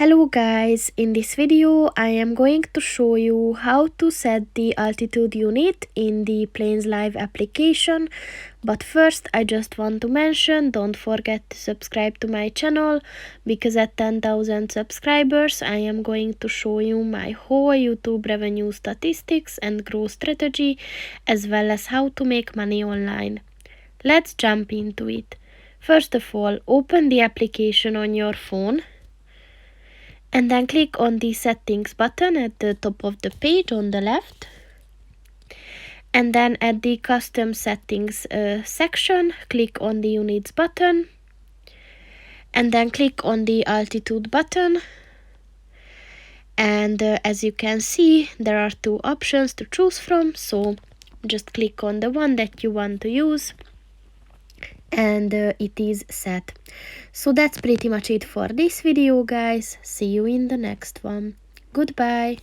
Hello guys, in this video I am going to show you how to set the altitude unit in the Planes Live application. But first I just want to mention, don't forget to subscribe to my channel, because at 10,000 subscribers I am going to show you my whole YouTube revenue statistics and growth strategy, as well as how to make money online. Let's jump into it. First of all, open the application on your phone and then click on the settings button at the top of the page on the left, and then at the custom settings section, click on the units button, and then click on the altitude button. And as you can see, there are two options to choose from, so just click on the one that you want to use, and it is set. So that's pretty much it for this video, guys. See you in the next one. Goodbye.